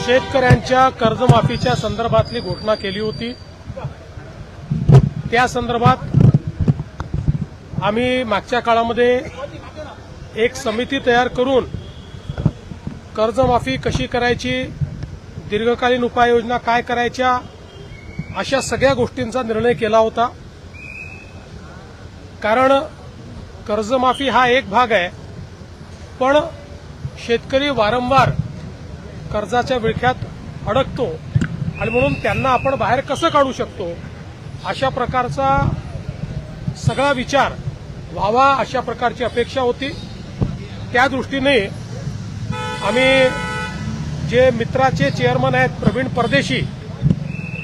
शेतकऱ्यांच्या कर्जमाफीच्या संदर्भातली घोषणा केली होती। त्या संदर्भात आम्ही मागच्या काळामध्ये एक समिती तयार करून कर्जमाफी कशी करायची, दीर्घकालीन उपाययोजना काय करायच्या, अशा सगळ्या गोष्टींचा निर्णय केला होता। कारण कर्जमाफी हा एक भाग आहे, पण शेतकरी वारंवार कर्जाच्या विळख्यात अडकतो आणि म्हणून त्यांना आपण बाहेर कसं काढू शकतो अशा प्रकारचा सगळा विचार व्हावा अशा प्रकारची अपेक्षा होती। त्या दृष्टीने आम्ही जे मित्राचे चेअरमन आहेत प्रवीण परदेशी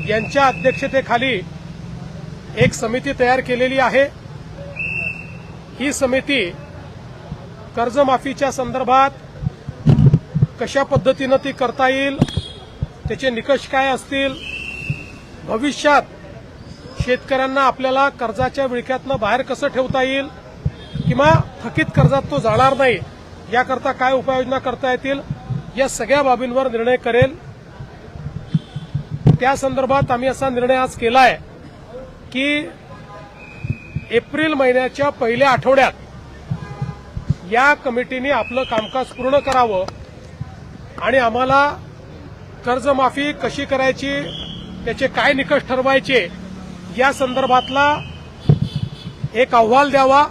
यांच्या अध्यक्षतेखाली एक समिती तयार केलेली आहे। ही समिती कर्जमाफीच्या संदर्भात कशा पद्धतीने ती करता येईल, त्याचे निकष काय असतील, भविष्यात शेतकऱ्यांना आपल्याला कर्जाच्या विळख्यातनं बाहेर कसं ठेवता येईल किंवा थकीत कर्जात तो जाणार नाही याकरता काय उपाययोजना करता येतील, या सगळ्या बाबींवर निर्णय करेल। त्या संदर्भात आम्ही असा निर्णय आज केला आहे की एप्रिल महिन्याच्या पहिल्या आठवड्यात या कमिटीने आपलं कामकाज पूर्ण करावं आणि आम्हाला कर्जमाफी कशी करायची, त्याचे काय निकष ठरवायचे या संदर्भातला एक अहवाल द्यावा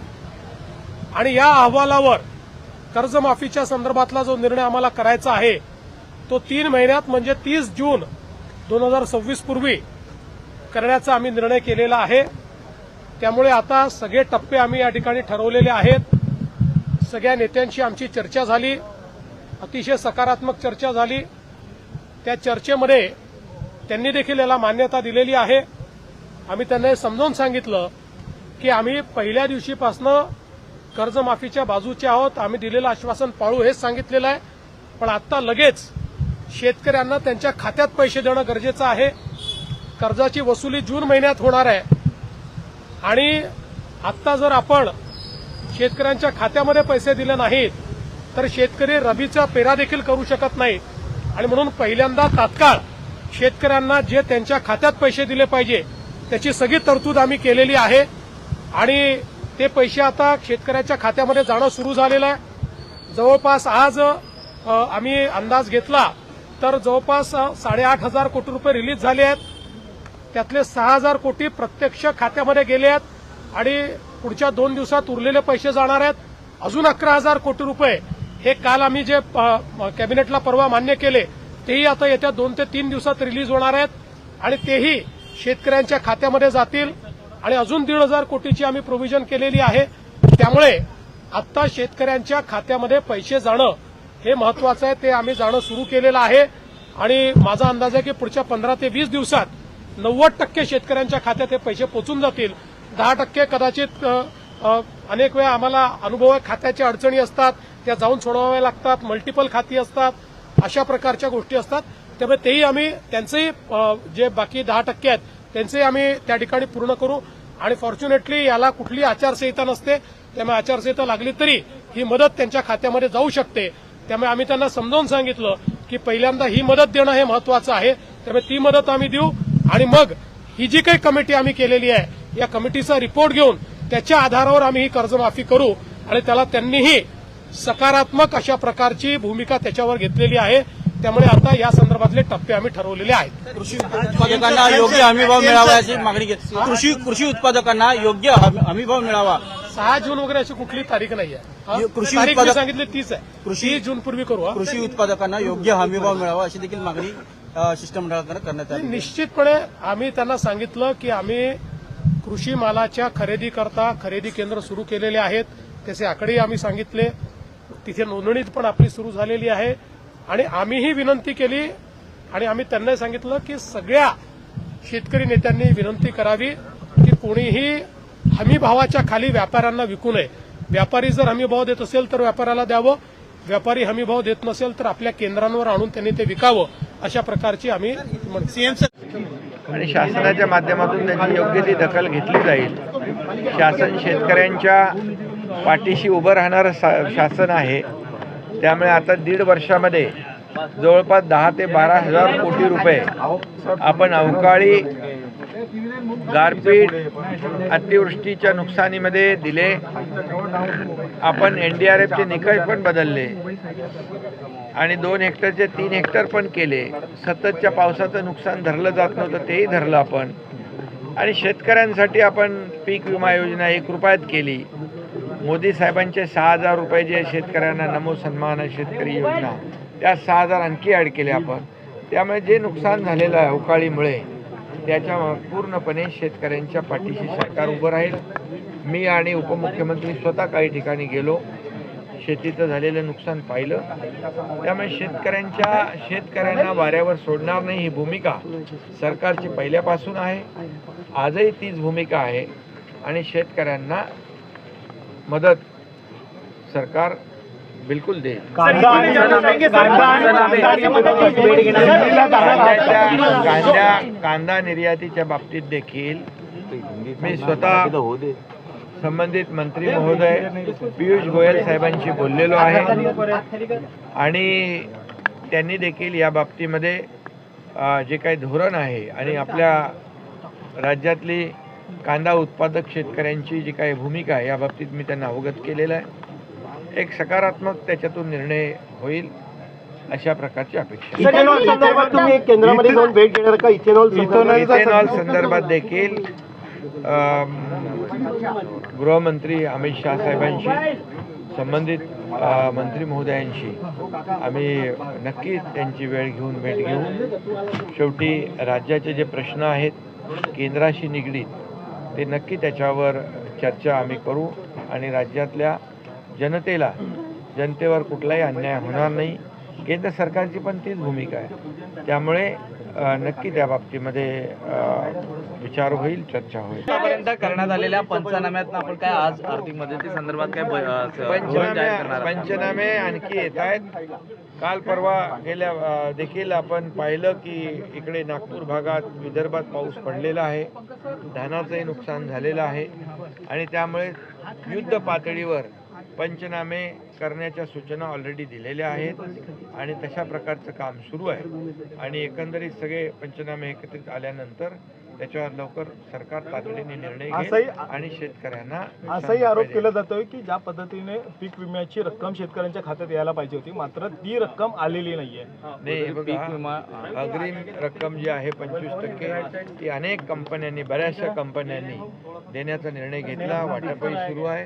आणि या अहवालावर कर्जमाफीच्या संदर्भातला जो निर्णय आम्हाला करायचा आहे तो 3 महिन्यात म्हणजे 30 जून 2026 पूर्वी करण्याचा आम्ही निर्णय केलेला आहे। त्यामुळे आता सगळे टप्पे आम्ही या ठिकाणी ठरवलेले आहेत। सगळ्या नेत्यांशी आमची चर्चा झाली, अतिशय सकारात्मक चर्चा झाली। त्या चर्चेमध्ये त्यांनी देखील याला मान्यता दिलेली आहे। आम्ही त्यांना समजावून सांगितलं की आम्ही पहिल्या दिवशीपासून कर्जमाफीच्या बाजूचे आहोत, आम्ही दिलेलं आश्वासन पाळू हेच सांगितलेलं आहे। पण आता लगेच शेतकऱ्यांना त्यांच्या खात्यात पैसे देणं गरजेचं आहे। कर्जाची वसुली जून महिन्यात होणार आहे आणि आता जर आपण शेतकऱ्यांच्या खात्यामध्ये पैसे दिले नाहीत तर शेतकरी रबीचा पेरा देखील करू शकत नाही आणि म्हणून पहिल्यांदा तात्काळ शेतकऱ्यांना जे त्यांच्या खात्यात पैसे दिले पाहिजे त्याची सगळी तरतूद आम्ही केलेली आहे आणि ते पैसे आता शेतकऱ्याच्या खात्यामध्ये जाणं सुरू झालेलं आहे। जवळपास आज आम्ही अंदाज घेतला तर जवळपास 8,500 कोटी रुपये रिलीज झाले आहेत। त्यातले 6,000 कोटी प्रत्यक्ष खात्यामध्ये गेले आहेत आणि पुढच्या 2 दिवसात उरलेले पैसे जाणार आहेत। अजून 11,000 कोटी रुपये हे काल आम्ही जे कॅबिनेटला परवा मान्य केले तेही आता येत्या 2 ते 3 दिवसात रिलीज होणार आहेत आणि तेही शेतकऱ्यांच्या खात्यामध्ये जातील आणि अजून 1,500 कोटीची आम्ही प्रोव्हिजन केलेली आहे। त्यामुळे आता शेतकऱ्यांच्या खात्यामध्ये पैसे जाणं हे महत्वाचं आहे, ते आम्ही जाणं सुरू केलेलं आहे आणि माझा अंदाज आहे की पुढच्या 15 ते 20 दिवसात 90% शेतकऱ्यांच्या खात्यात हे पैसे पोचून जातील। 10% कदाचित अनेक वेळा आम्हाला अनुभव आहे, खात्याच्या अडचणी असतात, त्या जाऊन सोडवाव्या लागतात, मल्टिपल खाती असतात, अशा प्रकारच्या गोष्टी असतात। त्यामुळे तेही आम्ही त्यांचेही जे बाकी 10% आहेत त्यांचेही आम्ही त्या ठिकाणी पूर्ण करू आणि फॉर्च्युनेटली याला कुठली आचारसंहिता नसते, त्यामुळे आचारसंहिता लागली तरी ही मदत त्यांच्या खात्यामध्ये जाऊ शकते। त्यामुळे आम्ही त्यांना समजावून सांगितलं की पहिल्यांदा ही मदत देणं हे महत्वाचं आहे, त्यामुळे ती मदत आम्ही देऊ आणि मग ही जी काही कमिटी आम्ही केलेली आहे या कमिटीचा रिपोर्ट घेऊन त्याच्या आधारावर आम्ही ही कर्जमाफी करू आणि त्याला त्यांनीही सकारात्मक अशा प्रकारची भूमिका त्याच्यावर घेतलेली आहे। त्यामुळे आता या संदर्भातले टप्पे आम्ही ठरवलेले आहेत। कृषी उत्पादकांना योग्य हमीभाव मिळावा अशी मागणी कृषी उत्पादकांना योग्य हमीभाव मिळावा। 6 जून वगैरे अशी कुठली तारीख नाही आहे, कृषी तारीख उत्पादक सांगितली 30 आहे, 30 जून पूर्वी करू। कृषी उत्पादकांना योग्य हमीभाव मिळावा अशी देखील मागणी शिष्टमंडळाकडे करण्यात आली। निश्चितपणे आम्ही त्यांना सांगितलं की आम्ही कृषी मालाच्या खरेदीकरता खरेदी केंद्र सुरू केलेले आहेत, त्याचे आकडेही आम्ही सांगितले, तिथे नोंदणी पण आपली सुरू झालेली आहे आणि आम्हीही विनंती केली आणि आम्ही त्यांना सांगितलं की सगळ्या शेतकरी नेत्यांनी विनंती करावी की कोणीही हमीभावाच्या खाली व्यापाऱ्यांना विकू नये। व्यापारी जर हमीभाव देत असेल तर व्यापाऱ्याला द्यावं, व्यापारी हमीभाव देत नसेल तर आपल्या केंद्रांवर आणून त्यांनी ते विकावं, अशा प्रकारची आम्ही सीएम आणि शासनाच्या माध्यमातून त्याची योग्य ती दखल घेतली जाईल। शासन शेतकऱ्यांच्या पाठीशी उभं राहणारं शासन आहे, त्यामुळे आता 1.5 वर्षामध्ये जवळपास 10 ते 12 हजार कोटी रुपये आपण अवकाळी गारपीट अतिवृष्टीच्या नुकसानीमध्ये दिले. आपण NDRFचे निकष पण बदलले आणि 2 हेक्टरचे 3 हेक्टर पण केले. सततच्या पावसाचं नुकसान धरलं जात नव्हतं तेही धरलं आपण. आणि शेतकऱ्यांसाठी आपण पीक विमा योजना 1 रुपयात केली. मोदी साहेबांचे 6,000 रुपये जे शेतकऱ्यांना नमो सन्मान शेतकरी योजना त्या 6,000 आणखी ॲड केले आपण. त्यामुळे जे नुकसान झालेलं आहे अवकाळीमुळे त्याच्या पूर्णपणे शेतकऱ्यांच्या पाठीशी सरकार उभं राहील. मी आणि उपमुख्यमंत्री स्वतः काही ठिकाणी गेलो, शेतीचं झालेलं नुकसान पाहिलं. त्यामुळे शेतकऱ्यांना वाऱ्यावर सोडणार नाही ही भूमिका सरकारची पहिल्यापासून आहे. आजही तीच भूमिका आहे आणि शेतकऱ्यांना मदत सरकार बिलकुल देईल. कांदा निर्यातीच्या बाबतीत देखील मी स्वतः संबंधित मंत्री महोदय पियुष गोयल साहेबांशी बोललेलो आहे आणि त्यांनी देखील या बाबतीमध्ये जे काही धोरण आहे आणि आपल्या राज्यातली कांदा उत्पादक शेतकऱ्यांची जी काही भूमिका आहे या बाबतीत मी त्यांना अवगत केलेलं आहे. एक सकारात्मक त्याच्यातून निर्णय होईल अशा प्रकारची अपेक्षा. इथेनॉल संदर्भात तुम्ही केंद्रामध्ये जाऊन भेट देणार का? इथेनॉल संदर्भात देखील गृहमंत्री अमित शाह साहेबांशी संबंधित मंत्री महोदयांशी आम्ही नक्कीच त्यांची वेळ घेऊन भेट घेऊ. शेवटी राज्याचे जे प्रश्न आहेत केंद्राशी निगडीत ते नक्की त्याच्यावर चर्चा आम्ही करू आणि राज्यातल्या जनतेवर कुठलाही अन्याय होणार नाही. केंद्र सरकारची पण तीच भूमिका आहे. त्यामुळे नक्की त्या बाबतीमध्ये विचार होईल, चर्चा होईल. आतापर्यंत करण्यात आलेल्या पंचनाम्यात आपण काय आज आर्थिक मदती संदर्भात काय पंचनामे आणखी येत आहेत. काल परवा गेल्या देखील आपण पाहिलं की इकडे नागपूर भागात विदर्भात पाऊस पडलेला आहे, धानाचंही नुकसान झालेलं आहे आणि त्यामुळे युद्ध पातळीवर पंचनामे करण्याच्या सूचना ऑलरेडी दिलेल्या आहेत आणि तशा प्रकारचं काम सुरू आहे आणि एकंदरीत सगळे पंचनामे एकत्रित आल्यानंतर त्याच्यावर लवकर सरकार तातडीने निर्णय घेईल आणि शेतकऱ्यांना असाही आरोप केला जातोय की ज्या पद्धतीने पीक विम्याची रक्कम शेतकऱ्यांच्या खात्यात यायला पाहिजे होती मात्र ती रक्कम आलेली नाहीये. नाही, बघा, अग्रिम रक्कम जी आहे 25% ती अनेक कंपन्यांनी बऱ्याचशा कंपन्यांनी देण्याचा निर्णय घेतला. वाटपही सुरू आहे.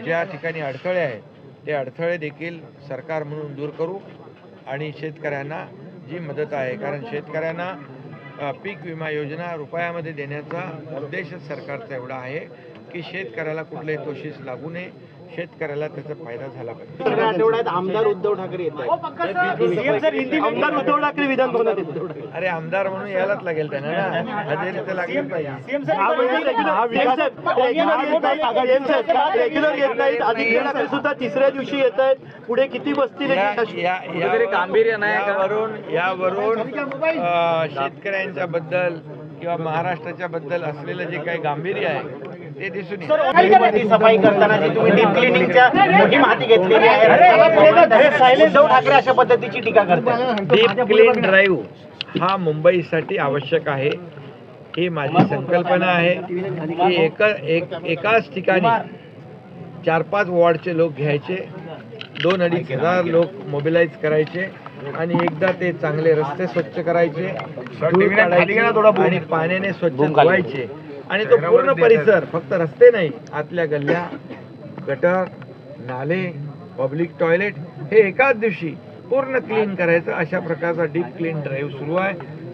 ज्या ठिकाणी अडथळे आहेत ते अडथळे देखील सरकार म्हणून दूर करू आणि शेतकऱ्यांना जी मदत आहे, कारण शेतकऱ्यांना पीक विमा योजना रुपयामध्ये देण्याचा उद्देश सरकारचा एवढा आहे की शेतकऱ्याला कुठलेही तोशीस लागू नये, शेतकऱ्याला त्याचा फायदा झाला पाहिजे. आठवड्यात आमदार उद्धव ठाकरे येत आहेत. आमदार उद्धव ठाकरे विधानभवनात येतात. अरे आमदार म्हणून यायलाच लागेल त्यांना ना, हजेरी तर लागेल पाहिजे. रेग्युलर येत नाहीत, आदित्य ठाकरे सुद्धा तिसऱ्या दिवशी येत आहेत. पुढे किती बसतील गांभीर्य नाही यावरून शेतकऱ्यांच्या बद्दल किंवा महाराष्ट्राच्या बद्दल असलेलं जे काही गांभीर्य आहे ते दिसून येईल. सफाई करताना जी तुम्ही डीप क्लिनिंगच्या मोठी माहिती घेतलेली आहे, उद्धव ठाकरे अशा पद्धतीची टीका करतात. डीप क्लीन ड्राईव्ह हा मुंबईसाठी आवश्यक आहे. ही माझी संकल्पना आहे की एकाच ठिकाणी 4-5 वॉर्डचे लोक घ्यायचे, 2-2.5 हजार लोक मोबिलाईज करायचे आणि एकदा ते चांगले रस्ते स्वच्छ करायचे, धूळ काढायची आणि पाण्याने स्वच्छ धुवायचे आणि तो पूर्ण परिसर, फक्त रस्ते नाही, आतल्या गल्ल्या, गटर, नाले, पब्लिक टॉयलेट हे एकाच दिवशी पूर्ण क्लीन करायचं. अशा प्रकारचा डीप क्लीन ड्राईव्ह सुरू आहे.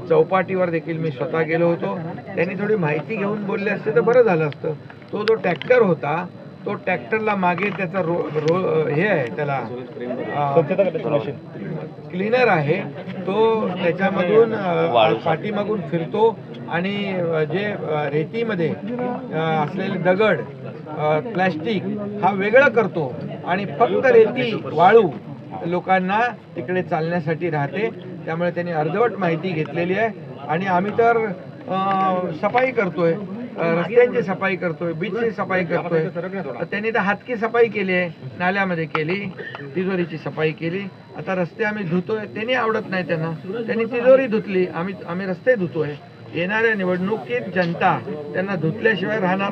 चौपाटीवर देखील मी स्वतः गेलो होतो. त्यांनी थोडी माहिती घेऊन बोलले असते तर बरं झालं असतं. तो जो ट्रॅक्टर होता तो ट्रॅक्टरला मागे त्याचा हे आहे, त्याला क्लीनर आहे, तो त्याच्यामधून पाठीमागून फिरतो आणि जे रेतीमध्ये असलेले दगड, प्लॅस्टिक हा वेगळं करतो आणि फक्त रेती, वाळू लोकांना तिकडे चालण्यासाठी राहते. त्यामुळे त्यांनी अर्धवट माहिती घेतलेली आहे आणि आम्ही तर सफाई करतोय. रस्त्यांची सफाई करतोय, बीचची सफाई करतोय. तर त्यांनी तर हातकी सफाई केली आहे, नाल्यामध्ये केली, तिजोरीची सफाई केली. आता रस्ते आम्ही धुतोय, त्यांनी आवडत नाही त्यांना, त्यांनी तिजोरी धुतली, आम्ही रस्ते धुतोय. येणाऱ्या निवडणुकीत जनता त्यांना धुतल्याशिवाय राहणार